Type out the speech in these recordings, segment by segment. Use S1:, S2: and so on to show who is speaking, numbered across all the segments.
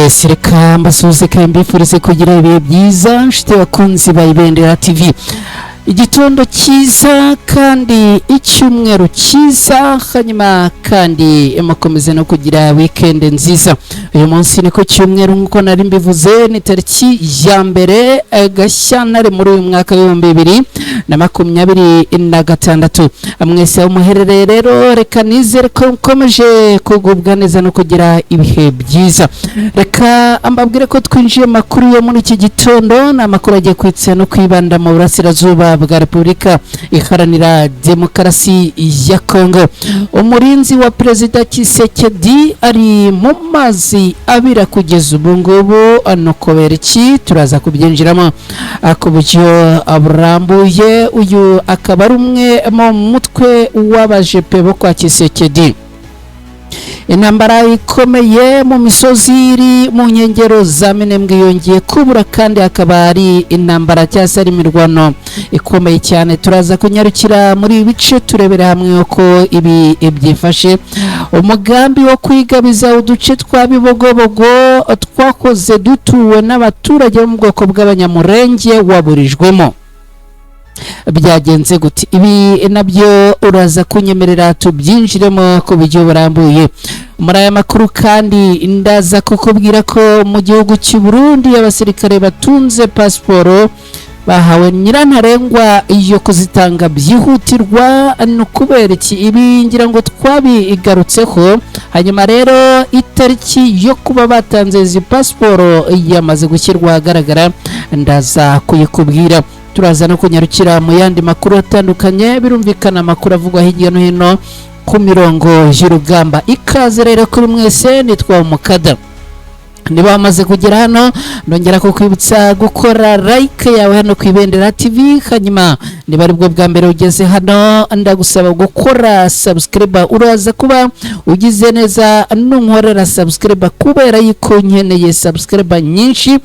S1: Yes, reka mbasuhuze kandi mbifurize kugira ibihe byiza nshuti bakunzi ba Ibendera TV. Igitondo cyiza kandi icyumweru cyiza, hanyuma kandi mukomeze no kugira weekend nziza. Uyu munsi ni ku cyumweru nkuko nari mbivuze, ni tariki ya mbere Gashyantare muri uyu mwaka w'ibihumbi 2026. Mwese umuherereye rero, reka nizere ko mukomeje kugubwa neza no kugira ibihe byiza. Reka ambabwire ko twinjiye makuru yo muri iki gitondo, na makuru agiye kwitsa no kwibanda mu burasirazuba bwa Repubulika Iharanira Demokarasi ya Kongo. Umurinzi wa Perezida Tshisekedi ari mu mazi abira kugeza ubu ngubu, anokobera iki turaza kubyinjiramo ku buryo burambuye. Uyu akaba ari umwe mu mutwe w'abajepe bo kwa Tshisekedi. Intambara ikomeye mu misozi iri mu nkengero za Minembwe yongeye kubura, kandi akaba ari intambara cyangwa ari imirwano ikomeye cyane. Turaza kunyarukira muri ibice turebera hamwe uko ibi byifashe. Umugambi wo kwigabiza uduce twa Bibogobogo twakoze dutuwe n'abaturage bo mu bwoko bw'abanyamurenge waburijwemo. Byagenze gute? Ibi nabyo uraza kunyemerera tubyinjiremo ku buryo burambuye muri aya makuru. Kandi ndaza kukubwira ko mu gihugu cy'u Burundi abasirikare batunze pasiporo bahawe nyirantarengwa yo kuzitanga byihutirwa. No kubera iki? Ibi ngira ngo twabigarutseho. Hanyuma rero itariki yo kuba batanze izi pasiporo yamaze gushyirwa ahagaragara, ndaza kuyikubwira. Turaza no kunyarukira mu yandi makuru atandukanye, birumvikana amakuru avugwa hirya no hino ku mirongo y'urugamba. Ikaze rero kuri mwese, nitwa Umukada. Niba wamaze kugera hano, ndongera kukwibutsa gukora like yawe hano ku Ibendera TV. Hanyuma niba ari bwo bwa mbere ugeze hano, ndagusaba gukora subscribe. Uraza kuba ugize neza nunkorera subscribe, kubera yuko nkeneye subscribe nyinshi.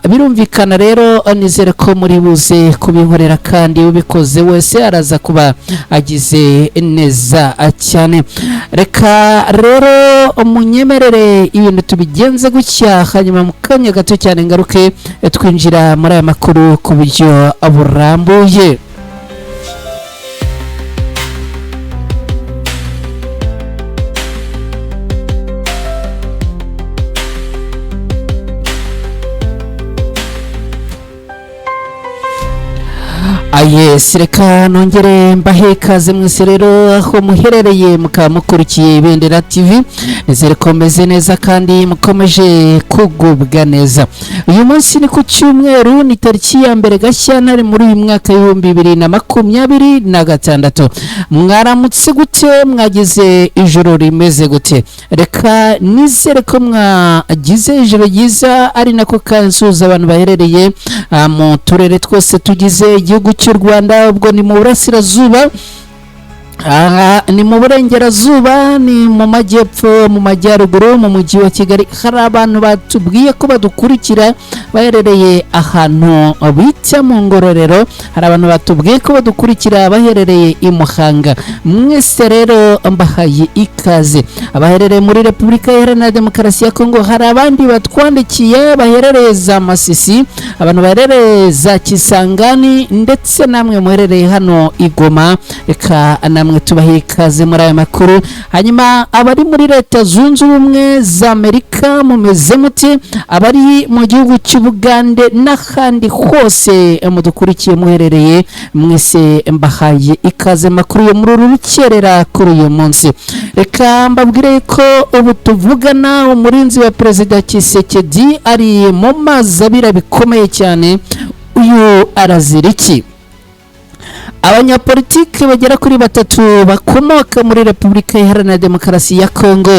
S1: Birumvikana rero, nizere ko muri buze kubinkorera, kandi ubikoze wese araza kuba agize neza cyane. Reka rero umunyemerere ibintu tubigenze gutya, hanyuma mu kanya gato cyane ngaruke twinjira muri aya makuru ku buryo burambuye. Yes, reka nongere mbahe ikaze mwese rero aho muherereye mukamukurikiye Ibendera TV. Nizere ko meze neza kandi mukomeje kugubwa neza. Uyu munsi ni ku cyumweru, ni tariki ya mbere Gashyantare muri uyu mwaka w'ibihumbi 2026. Mwaramutse gute? Mwagize ijoro rimeze gute? Reka nizere ko mwagize ijoro ryiza, ari nako kansuza abantu baherereye mu turere twose tugize igihugu cy'u Rwanda. Ubwo ni mu burasirazuba, ni mu burengerazuba, ni mu majyepfo, mu majyaruguru, mu mujyi wa Kigali. Hari abantu batubwiye ko badukurikira baherereye ahantu bita mu Ngororero. Hari abantu batubwiye ko badukurikira baherereye i Muhanga. Mwese rero mbahaye ikaze. Abaherereye muri Repubulika Iharanira Demokarasi ya Kongo, hari abandi batwandikiye baherereye za Masisi, abantu baherereye za Kisangani, ndetse namwe muherereye hano i Goma. Reka namwe tubahe ikaze muri aya makuru. Hanyuma abari muri Leta Zunze Ubumwe za Amerika, mumeze mute? Abari mu gihugu cy'Ubugande n'ahandi hose mudukurikiye muherereye, mwese mbahaye ikaze makuru yo muri rukerera kuri uyu munsi. Reka mbabwire ko ubu tuvugana umurinzi wa Perezida Tshisekedi ari mu mazi abira bikomeye cyane. Uyu arazira iki? Abanyapolitiki bagera kuri 3 bakomoka muri Repubulika Iharanira Demokarasi ya Kongo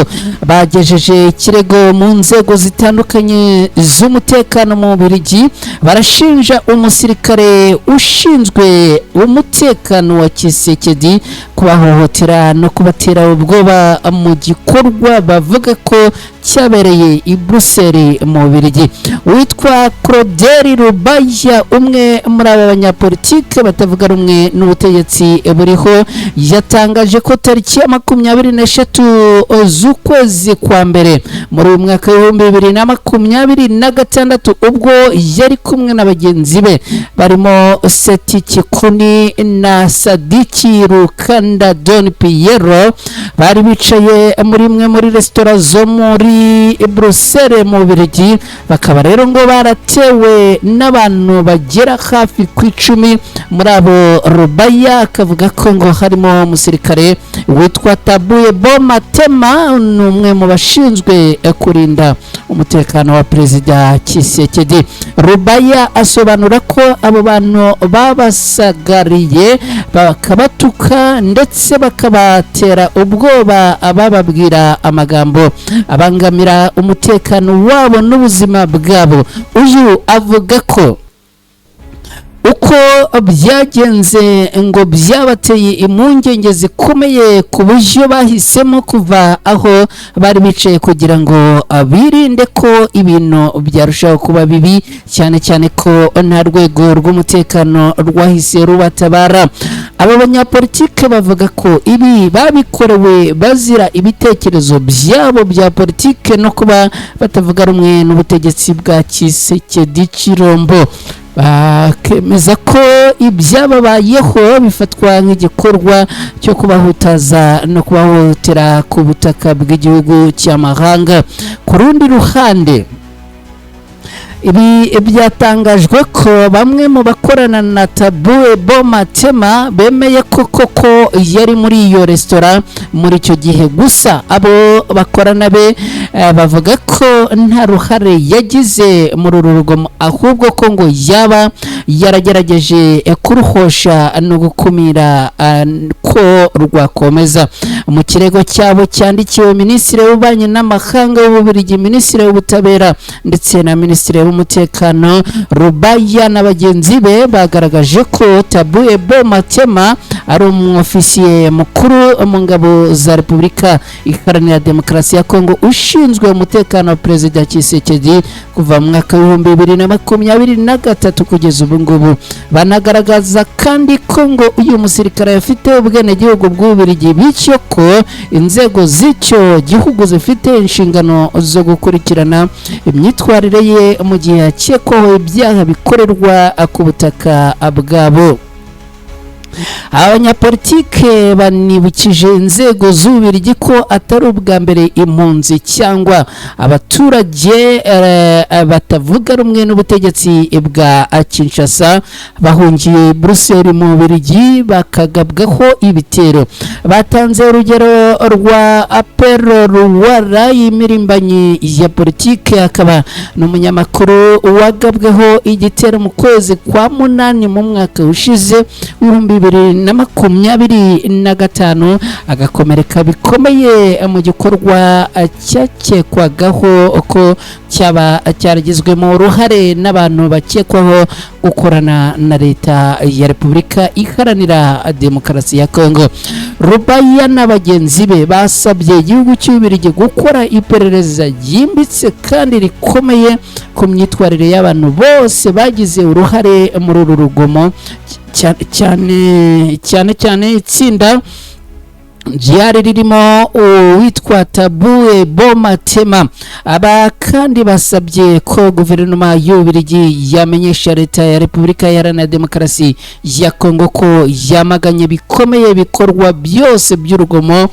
S1: bagejeje ikirego mu nzego zitandukanye z'umutekano mu Bubiligi. Barashinja umusirikare ushinzwe umutekano wa Tshisekedi kubahohotera no kubatera ubwoba mu gikorwa bavuga ko cyabereye i Brussels mu Bubiligi. Witwa Claude Rubaya, umwe muri aba banyapolitike batavuga rumwe n'ubutegetsi buriho, yatangaje ko tariki ya 23 z'ukwezi kwa mbere muri uyu mwaka w'ibihumbi 2026 ubwo yari kumwe na bagenzi be barimo Seti Kikuni na Sadiki Rukanda Don Piero bari bicaye muri imwe muri restaurant zo muri Brussels mu Bubiligi. Bakaba rero ngo baratewe n'abantu bagera hafi ku 10. muri abo Rubaya akavuga ko ngo harimo umusirikare witwa Tabuye Bomatema, n'umwe mu bashinzwe kurinda umutekano wa Perezida Tshisekedi. Rubaya asobanura ko abo bantu babasagariye bakabatuka ndetse bakabatera ubwoba, abababwira amagambo abangamira umutekano wabo n'ubuzima bwabo. Uyu avuga ko uko byagenze ngo byabateye impungenge zikomeye ku buryo bahisemo kuva aho bari bicaye kugira ngo birinde ko ibintu byarushaho kuba bibi, cyane cyane ko nta rwego rw'umutekano rwahise rubatabara. Aba banyapolitike bavuga ko ibi babikorewe bazira ibitekerezo byabo bya politike no kuba batavuga rumwe n'ubutegetsi bwa Tshisekedi Chilombo. Bakemeza ko ibyababayeho bifatwa nk'igikorwa cyo kubahutaza no kubahutira ku butaka bw'igihugu cy'amahanga. Ku rundi ruhande, ibi byatangajwe ko bamwe mu bakorana na Tabuye Bomatema bemeye ko koko yari muri iyo restaurant muri icyo gihe. Gusa abo bakorana be bavuga ko nta ruhare yagize muri uru rugomo, ahubwo ko ngo yaba yaragerageje kuruhosha no gukumira ko rwakomeza. Mu kirego cyabo cyandikiwe Minisitiri w'Ububanyi n'Amahanga w'Ububiligi, Minisitiri w'Ubutabera ndetse na Minisitiri w'Umutekano, Rubaya na bagenzi be bagaragaje ko Tabuye Bomatema ari umwofisiye mukuru mu ngabo za Repubulika Iharanira Demokarasi ya Kongo ushinzwe umutekano wa Perezida Tshisekedi kuva mu mwaka w'ibihumbi 2023 kugeza ubu ngubu. Banagaragaza kandi ko ngo uyu musirikare afite ubwenegihugu bw'Ububiligi, bityo ko inzego z'icyo gihugu zifite inshingano zo gukurikirana imyitwarire ye mu gihe akekwaho ibyaha bikorerwa ku butaka bwabo. Abanyapolitike banibukije inzego z'Ububiligi ko atari ubwa mbere impunzi cyangwa abaturage batavuga rumwe n'ubutegetsi bwa Kinshasa bahungiye Brussels mu Bubiligi bakagabwaho ibitero. Batanze urugero rwa Apero Ruwara y'imirimbanyi ya politike, akaba n'umunyamakuru wagabweho igitero mu kwezi kwa 8 mu mwaka ushize 2025 agakomereka bikomeye mu gikorwa cyakekwagaho ko cyaba cyaragizwemo uruhare n'abantu bakekwaho gukorana na leta ya Repubulika Iharanira Demokarasi ya Kongo. Rubaya na bagenzi be basabye igihugu cy'Ububiligi gukora iperereza ryimbitse kandi rikomeye ku myitwarire y'abantu bose bagize uruhare muri uru rugomo, cyane itsinda ryari ririmo uwitwa Tabuye Bomatema. Aba kandi basabye ko guverinoma y'Ububiligi yamenyesha leta ya Repubulika Iharanira Demokarasi ya Kongo ko yamaganye bikomeye bikorwa byose by'urugomo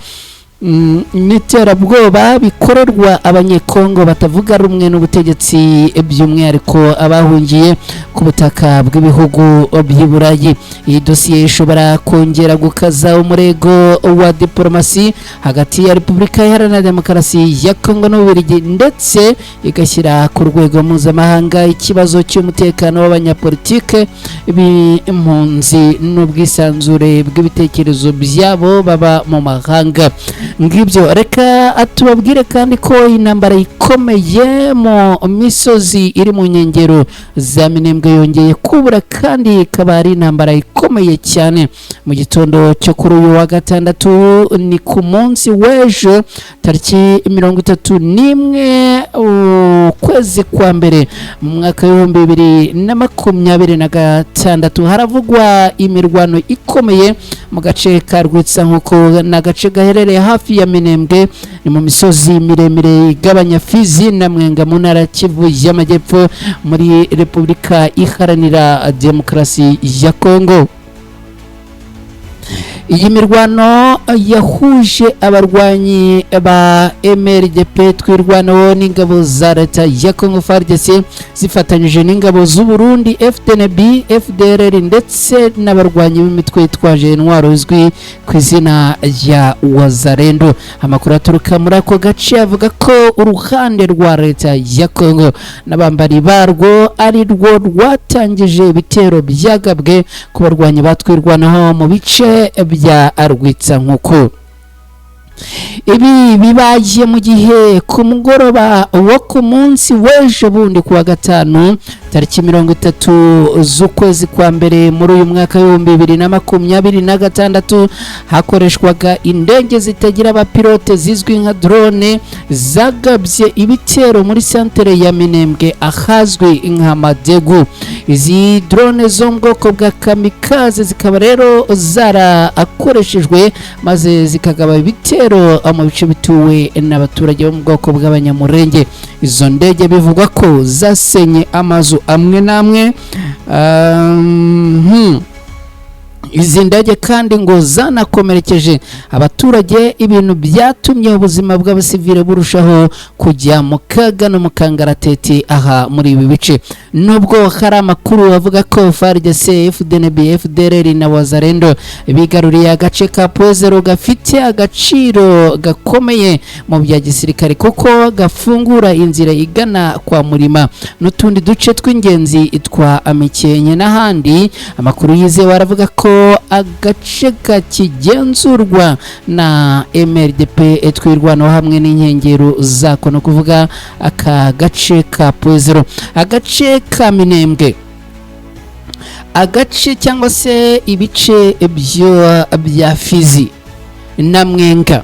S1: n'iterabwoba bikorerwa abanyekongo batavuga rumwe n'ubutegetsi, by'umwihariko abahungiye ku butaka bw'ibihugu by'Iburayi. Iyi dosiye ishobora kongera gukaza umurego wa diplomasi hagati ya Repubulika Iharanira Demokarasi ya Kongo n'Ububiligi, ndetse igashyira ku rwego mpuzamahanga ikibazo cy'umutekano w'abanyapolitike, impunzi n'ubwisanzure bw'ibitekerezo byabo baba mu mahanga. ngibyo reka tubabwire kandi ko intambara ikomeye mu misozi iri mu nkengero za Minembwe yongeye kubura kandi ikaba ari intambara ikomeye cyane mu gitondo cyo kuri uyu wa gatandatu ni ku munsi w'ejo tariki 31 ukwezi kwa mbere mu mwaka wa 2026 haravugwa imirwano ikomeye mu gace ka Rwitsankuko n'agace gaherereye hafi ya Minembwe ni mu misozi miremire igabanya Fizi na Mwenga mu ntara Kivu y'Amajyepfo muri Repubulika Iharanira Demokarasi ya Kongo. Iyi mirwano yahuje abarwanyi ba MRDP twirwanaho n'ingabo za leta ya Congo FARDC zifatanyije n'ingabo z'u Burundi FDNB, FDLR ndetse n'abarwanyi b'imitwe yitwaje intwaro izwi ku izina rya Wazalendo. Amakuru aturuka muri ako gace avuga ko uruhande rwa leta ya Congo n'abambari barwo ari rwo rwatangije ibitero byagabwe ku barwanyi batwirwanaho mu bice bya Rwitsankuko. Ibi bibaye mu gihe ku mugoroba wo ku munsi w'ejo bundi kuwa gatanu tariki 30 z'ukwezi kwa mbere muri uyu mwaka wa 2026 hakoreshwaga indege zitagira abapilote zizwi nka drone zagabye ibitero muri santere ya Minembwe ahazwi nka Madegu. Izi drone zo mu bwoko bwa kamikaze zikaba rero zarakoreshejwe maze zikagaba ibitero mu bice bituwe n'abaturage bo mu bwoko bw'abanyamurenge. Izo ndege bivugwa ko zasenye amazu amwe namwe. Izi ndege kandi ngo zanakomerekeje abaturage, ibintu byatumye ubuzima bw'abasivile burushaho kujya mu kaga no mu kangaratete aha muri ibi bice. Nubwo hari amakuru avuga ko FARDC, FDNB, FDLR na Wazalendo bigaruriye agace ka Pozero gafite agaciro gakomeye mu bya gisirikare kuko gafungura inzira igana kwa Murima n'utundi duce tw'ingenzi twa Amikenye n'ahandi. Amakuru yizewe aravuga ko agace kakigenzurwa na MRDP twirwanaho hamwe n'inkengero zako, no kuvuga aka gace ka Pozero, agace ka Minembwe, agace cyangwa se ibice bya Fizi na Mwenga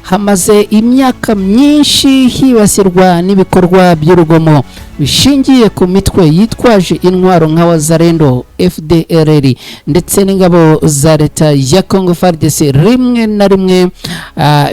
S1: hamaze imyaka myinshi hibasirwa n'ibikorwa by'urugomo bishingiye ku mitwe yitwaje intwaro nka Wazalendo, FDLR ndetse n'ingabo za leta ya Congo FARDC, rimwe na rimwe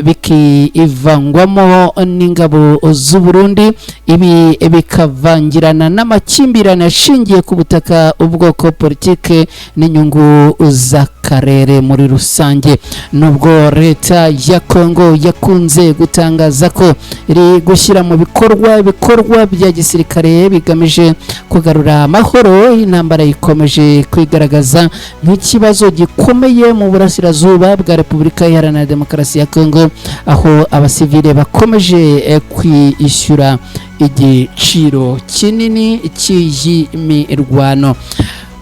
S1: bikivangwamo n'ingabo z'u Burundi. Ibi bikavangirana n'amakimbirane ashingiye ku butaka, ubwoko, politike n'inyungu z'akarere muri rusange. Nubwo leta ya Congo yakunze gutangaza ko iri gushyira mu bikorwa bya gisirikare bigamije kugarura amahoro, intambara ikomeje kwigaragaza nk'ikibazo gikomeye mu burasirazuba bwa Repubulika Iharanira Demokarasi ya Kongo, aho abasivile bakomeje kwishyura igiciro kinini cy'iyi mirwano.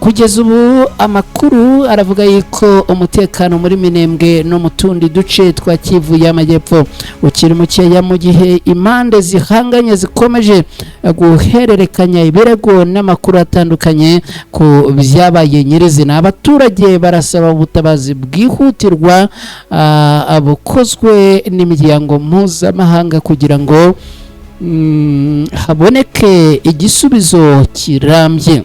S1: Kugeza ubu amakuru aravuga yuko umutekano muri Minembwe no mu tundi duce twa Kivu y'Amajyepfo ukiri mukeya, mu gihe impande zihanganye zikomeje guhererekanya ibirego n'amakuru atandukanye ku byabaye nyirizina. Abaturage barasaba ubutabazi bwihutirwa bukozwe n'imiryango mpuzamahanga kugira ngo haboneke igisubizo kirambye.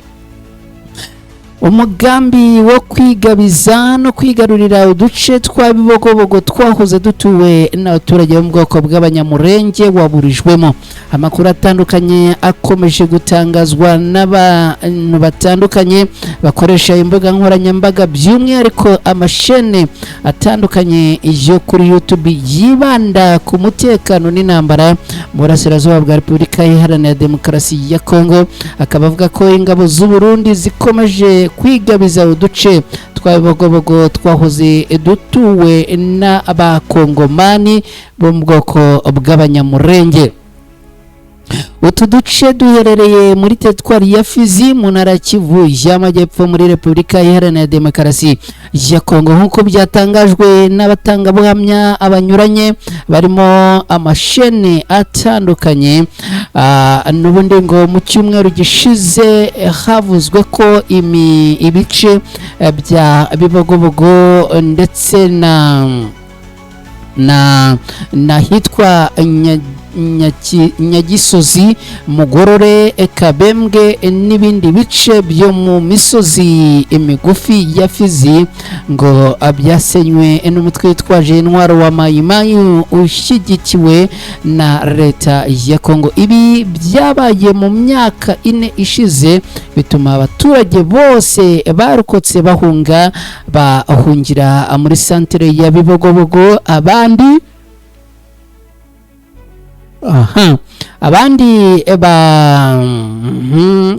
S1: Umugambi wo kwigabiza no kwigarurira uduce twa Bibogobogo twahoze dutuwe n'abaturage bo mu bwoko bw'abanyamurenge waburijwemo. Amakuru atandukanye akomeje gutangazwa n'abantu batandukanye bakoresha imbuga nkoranyambaga, by'umwihariko amashene atandukanye yo kuri YouTube yibanda ku mutekano n'intambara mu burasirazuba bwa Repubulika Iharanira Demokarasi ya Kongo. Akaba avuga ko ingabo z'u Burundi zikomeje kwigabiza uduce twa Bibogobogo twahoze dutuwe n'abakongomani bo mu bwoko bw'abanyamurenge. utu duce duherereye muri teritwari ya Fizi mu ntara ya Kivu y'Amajyepfo muri Repubulika Iharanira Demokarasi ya Kongo, nk'uko byatangajwe n'abatangabuhamya abanyuranye barimo amashene atandukanye. N'ubundi ngo mu cyumweru gishize havuzwe ko ibice bya Bibogobogo ndetse na hitwa Nyagisozi, Mugorore, Kabembwe n'ibindi bice byo mu misozi imigufi ya Fizi ngo byasenywe n'umutwe witwaje intwaro wa Mayimayi ushyigikiwe na leta ya Kongo. Ibi byabaye mu myaka 4 ishize, bituma abaturage bose barokotse bahungira muri santere ya Bibogobogo, abandi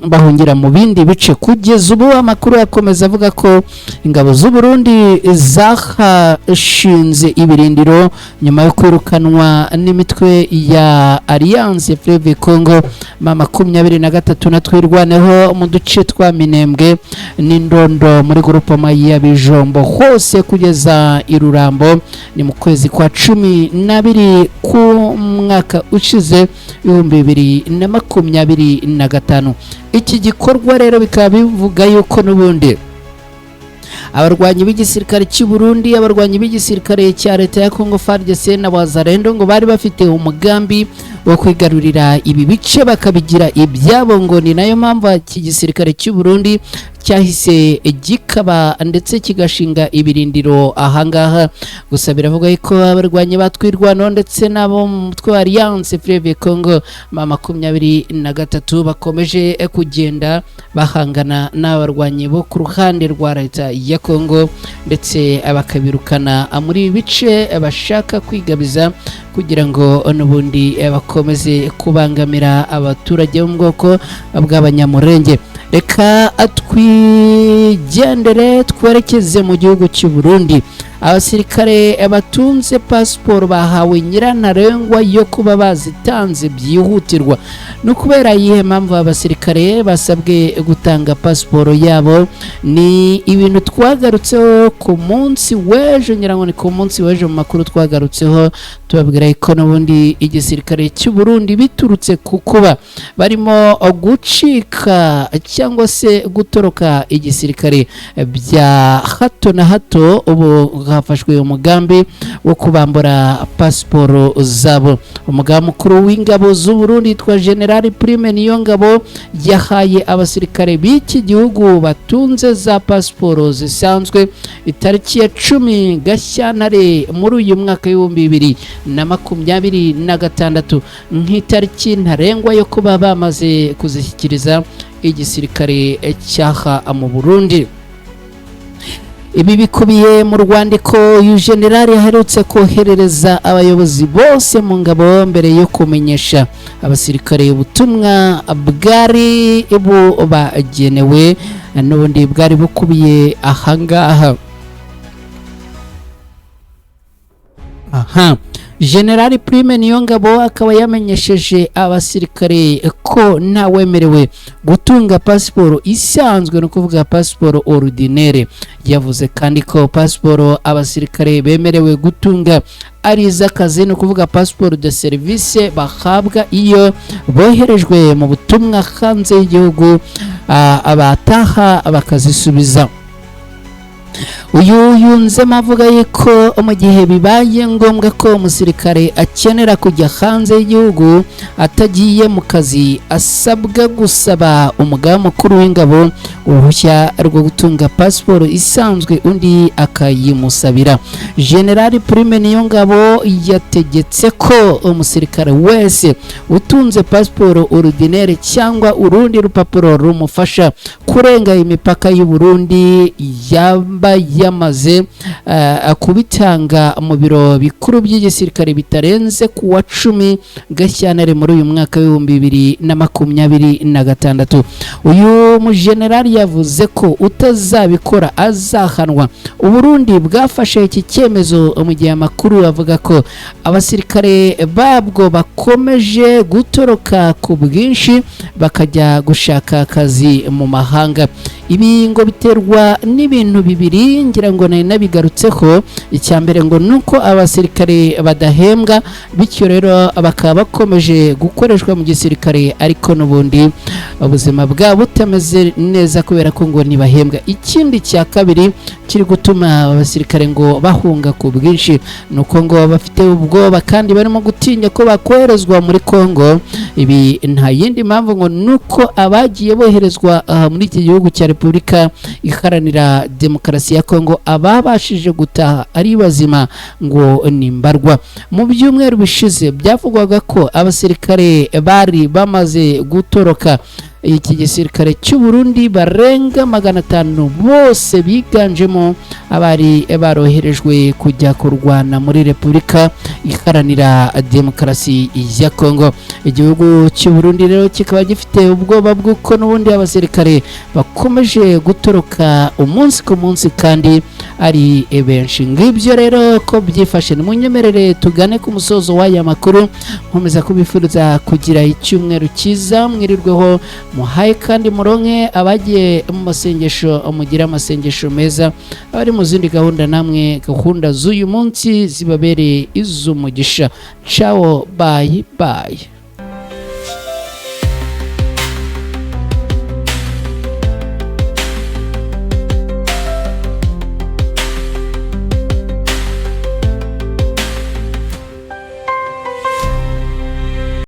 S1: bahungira mu bindi bice. Kugeza ubu amakuru yakomeza avuga ko ingabo z'u Burundi zashinze ibirindiro nyuma yo kwirukanwa n'imitwe ya Alliance Fleuve Congo 23 na twirwaneho mu duce twa Minembwe n'Indondo muri groupema ya Bijombo hose kugeza Irurambo. Ni mu kwezi kwa 12 ku mwaka ushize 2025. Iki gikorwa rero bikaba bivuga yuko n'ubundi abarwanyi b'igisirikare cy'u Burundi, abarwanyi b'igisirikare cya leta ya Kongo FARDC na Wazalendo ngo bari bafite umugambi wo kwigarurira ibi bice bakabigira ibyabo, ngo ni nayo mpamvu iki gisirikare cy'u Burundi cyahise gikaba ndetse kigashinga ibirindiro ahangaha. Gusa biravuga ko abarwanyi batwirwano ndetse nabo mu mutwe wa Alliance Fleuve Congo 23 bakomeje kugenda bahangana n'abarwanyi bo ku ruhande rwa leta ya Kongo, ndetse bakabirukana muri bice bashaka kwigabiza kugira ngo n'ubundi bakomeze kubangamira abaturage bo mu bwoko bw'abanyamurenge. Reka twigendere twerekeze mu gihugu cy'u Burundi. Abasirikare batunze pasiporo bahawe nyirantarengwa yo kuba bazitanze byihutirwa. No kubera yihe mpamvu abasirikare basabwe gutanga pasiporo yabo? Ni ibintu twagarutseho ku munsi w'ejo, nyirango ni ku munsi w'ejo mu makuru twagarutseho tubabwira ko n'ubundi igisirikare cy'u Burundi biturutse ku kuba barimo gucika cyangwa se gutoroka igisirikare bya hato na hato, ubu hafashwe umugambi wo kubambura pasiporo zabo. Umugambi mukuru w'ingabo z'u Burundi yitwa General Prime Niyongabo yahaye abasirikare b'iki gihugu batunze za pasiporo zisanzwe itariki ya 10 Gashyantare muri uyu mwaka w'2026 nk'itariki ntarengwa yo kuba bamaze kuzishyikiriza igisirikare cyaha mu Burundi. Ibi bikubiye mu rwandiko uyu generali yaherutse koherereza abayobozi bose mu ngabo mbere yo kumenyesha abasirikare ubutumwa bwari bagenewe, n'ubundi bwari bukubiye ahangaha. General Prime Niyongabo akaba yamenyesheje abasirikare ko ntawemerewe gutunga pasiporo isanzwe, no kuvuga pasiporo ordinaire. Yavuze kandi ko pasiporo abasirikare bemerewe gutunga ari iz'akazi, no kuvuga pasiporo de service bahabwa iyo boherejwe mu butumwa hanze y'igihugu, abataha bakazisubiza. Uyu yunzemo avuga yuko mu gihe bibaye ngombwa ko umusirikare akenera kujya hanze y'igihugu atagiye mu kazi, asabwa gusaba umugaba mukuru w'ingabo uruhushya rwo gutunga pasiporo isanzwe, undi akayimusabira. General Prime Niyongabo yategetse ko umusirikare wese utunze pasiporo ordinaire cyangwa urundi rupapuro rumufasha kurenga imipaka y'u Burundi aba yamaze kubitanga mu biro bikuru by'igisirikare bitarenze ku wa 10 Gashyantare muri uyu mwaka wa 2026. Uyu mujenerali yavuze ko utazabikora azahanwa. Uburundi bwafashe iki cyemezo mu gihe amakuru avuga ko abasirikare babwo bakomeje gutoroka ku bwinshi bakajya gushaka akazi mu mahanga. Ibi ngo biterwa n'ibintu bibiri ngira ngo nabigarutseho. Icyambere ngo nuko abasirikare badahembwa, bityo rero bakaba bakomeje gukoreshwa mu gisirikare ariko n'ubundi ubuzima bwabo butameze neza kubera ko ngo ntibahembwa. Ikindi cya kabiri kiri gutuma abasirikare ngo bahunga ku bwinshi nuko ngo bafite ubwoba kandi barimo gutinya ko bakoherezwa muri Kongo. Ibi nta yindi mpamvu ngo nuko abagiye boherezwa muri iki gihugu cya Repubulika Iharanira Demokarasi ya Kongo ababashije gutaha ari bazima ngo nimbarwa. Mu byumweru bishize byavugwaga ko abasirikare bari bamaze gutoroka iki gisirikare cy'u Burundi barenga 500 bose biganjemo abari baroherejwe kujya kurwana muri Repubulika Iharanira Demokarasi ya Kongo. Igihugu cy'u Burundi rero kikaba gifite ubwoba bw'uko n'ubundi abasirikare bakomeje gutoroka umunsi ku munsi kandi ari benshi. Ngibyo rero ko byifashe. Munyemerere tugane ku musozo w'aya makuru, nkomeza kubifuriza kugira icyumweru cyiza, mwirirweho muhaye kandi muronke abagiye mu masengesho mugira amasengesho meza, abari mu zindi gahunda namwe gahunda z'uyu munsi zibabereye iz'umugisha. Ciao, bye bye.